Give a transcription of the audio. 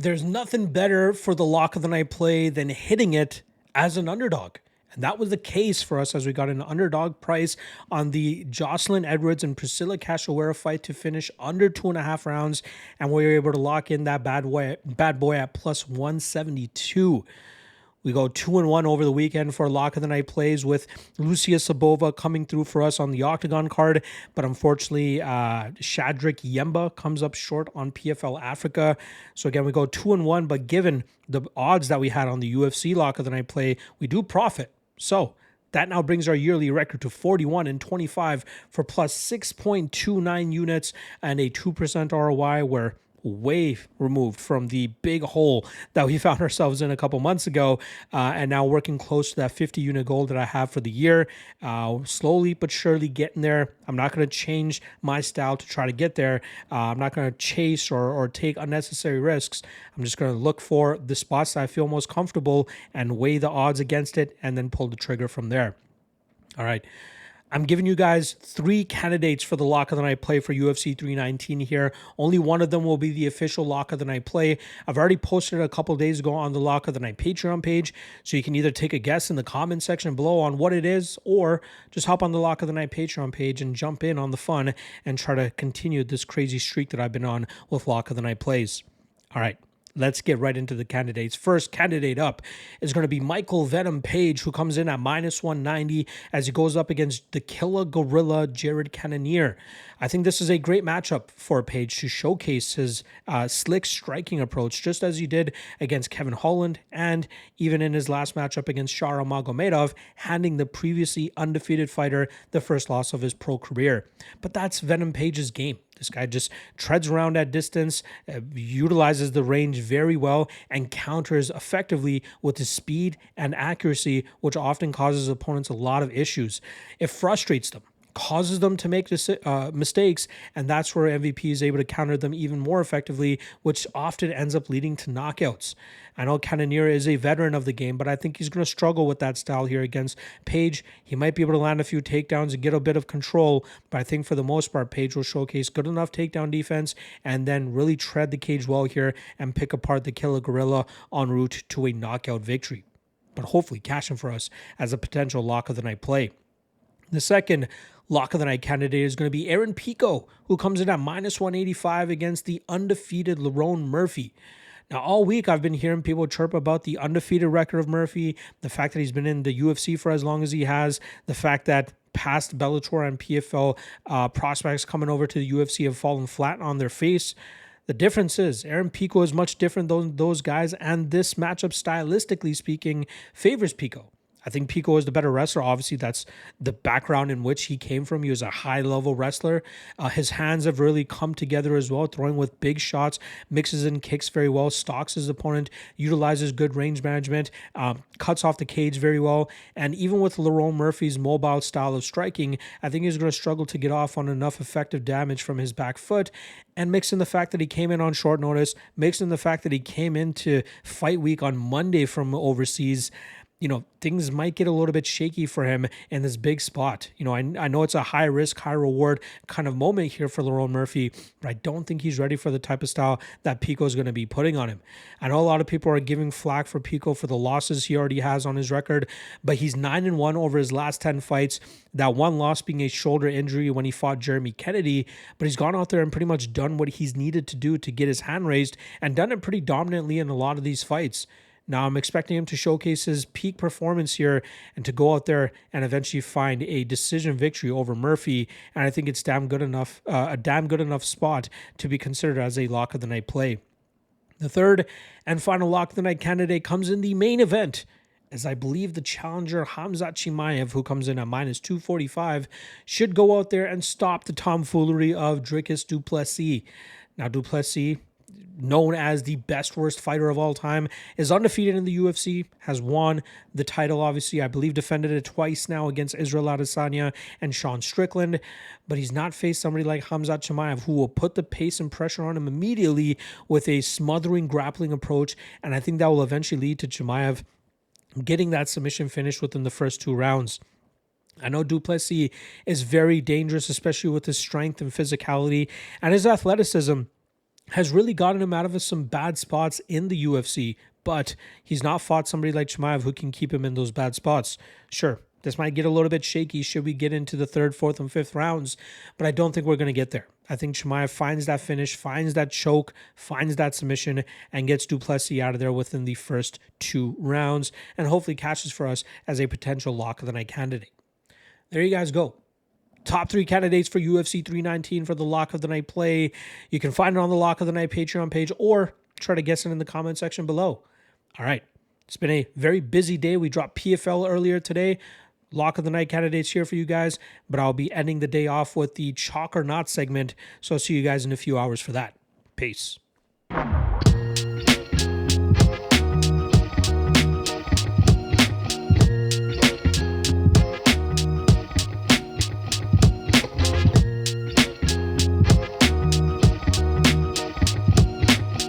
There's nothing better for the lock of the night play than hitting it as an underdog. And that was the case for us as we got an underdog price on the Jocelyn Edwards and Priscilla Cachoeira fight to finish under 2.5 rounds. And we were able to lock in that bad boy at plus 172. We go 2-1 over the weekend for lock of the night plays with Lucia Sabova coming through for us on the OKTAGON card. But unfortunately, Shadrick Yemba comes up short on PFL Africa. So again, we go 2-1, but given the odds that we had on the UFC lock of the night play, we do profit. So that now brings our yearly record to 41-25 for plus 6.29 units and a 2% ROI, where way removed from the big hole that we found ourselves in a couple months ago, and now working close to that 50 unit goal that I have for the year. Slowly but surely getting there. I'm not going to change my style to try to get there. I'm not going to chase or take unnecessary risks. I'm just going to look for the spots that I feel most comfortable and weigh the odds against it and then pull the trigger from there. All right. I'm giving you guys 3 candidates for the lock of the night play for UFC 319 here. Only one of them will be the official lock of the night play. I've already posted it a couple days ago on the lock of the night Patreon page, so you can either take a guess in the comment section below on what it is, or just hop on the lock of the night Patreon page and jump in on the fun and try to continue this crazy streak that I've been on with lock of the night plays. All right. Let's get right into the candidates. First candidate up is going to be Michael Venom Page, who comes in at minus 190 as he goes up against the Killer Gorilla Jared Cannonier. I think this is a great matchup for Page to showcase his slick striking approach, just as he did against Kevin Holland and even in his last matchup against Shara Magomedov, handing the previously undefeated fighter the first loss of his pro career. But that's Venom Page's game. This guy just treads around at distance, utilizes the range very well, and counters effectively with his speed and accuracy, which often causes opponents a lot of issues. It frustrates them, causes them to make mistakes, and that's where MVP is able to counter them even more effectively, which often ends up leading to knockouts. I know Cannonier is a veteran of the game, but I think he's going to struggle with that style here against Page. He might be able to land a few takedowns and get a bit of control, but I think for the most part, Page will showcase good enough takedown defense and then really tread the cage well here and pick apart the Killer Gorilla en route to a knockout victory, but hopefully cashing for us as a potential lock of the night play. The second lock of the night candidate is going to be Aaron Pico, who comes in at minus 185 against the undefeated Lerone Murphy. Now, all week I've been hearing people chirp about the undefeated record of Murphy, the fact that he's been in the UFC for as long as he has, the fact that past Bellator and PFL prospects coming over to the UFC have fallen flat on their face. The difference is Aaron Pico is much different than those guys, and this matchup, stylistically speaking, favors Pico. I think Pico is the better wrestler. Obviously, that's the background in which he came from. He was a high-level wrestler. His hands have really come together as well, throwing with big shots, mixes in kicks very well, stalks his opponent, utilizes good range management, cuts off the cage very well. And even with Lerone Murphy's mobile style of striking, I think he's going to struggle to get off on enough effective damage from his back foot. And mix in the fact that he came in on short notice, mix in the fact that he came into fight week on Monday from overseas, things might get a little bit shaky for him in this big spot. I know it's a high risk, high reward kind of moment here for Lerone Murphy, but I don't think he's ready for the type of style that Pico is going to be putting on him. I know a lot of people are giving flack for Pico for the losses he already has on his record, but he's 9-1 over his last 10 fights. That one loss being a shoulder injury when he fought Jeremy Kennedy, but he's gone out there and pretty much done what he's needed to do to get his hand raised and done it pretty dominantly in a lot of these fights. Now, I'm expecting him to showcase his peak performance here and to go out there and eventually find a decision victory over Murphy. And I think it's a damn good enough spot to be considered as a lock of the night play. The third and final lock of the night candidate comes in the main event, as I believe the challenger Khamzat Chimaev, who comes in at minus 245, should go out there and stop the tomfoolery of Dricus du Plessis. Now, du Plessis, known as the best worst fighter of all time, is undefeated in the UFC, has won the title, obviously. I believe defended it twice now against Israel Adesanya and Sean Strickland, but he's not faced somebody like Khamzat Chimaev, who will put the pace and pressure on him immediately with a smothering grappling approach, and I think that will eventually lead to Chimaev getting that submission finish within the first 2 rounds. I know du Plessis is very dangerous, especially with his strength and physicality and his athleticism. has really gotten him out of some bad spots in the UFC, but he's not fought somebody like Chimaev who can keep him in those bad spots. Sure, this might get a little bit shaky should we get into the third, fourth, and fifth rounds, but I don't think we're going to get there. I think Chimaev finds that finish, finds that choke, finds that submission, and gets Du Plessis out of there within the first 2 rounds, and hopefully catches for us as a potential lock of the night candidate. There you guys go. Top 3 candidates for UFC 319 for the Lock of the Night play. You can find it on the Lock of the Night Patreon page or try to guess it in the comment section below. All right. It's been a very busy day. We dropped PFL earlier today. Lock of the Night candidates here for you guys, but I'll be ending the day off with the Chalk or Not segment. So I'll see you guys in a few hours for that. Peace.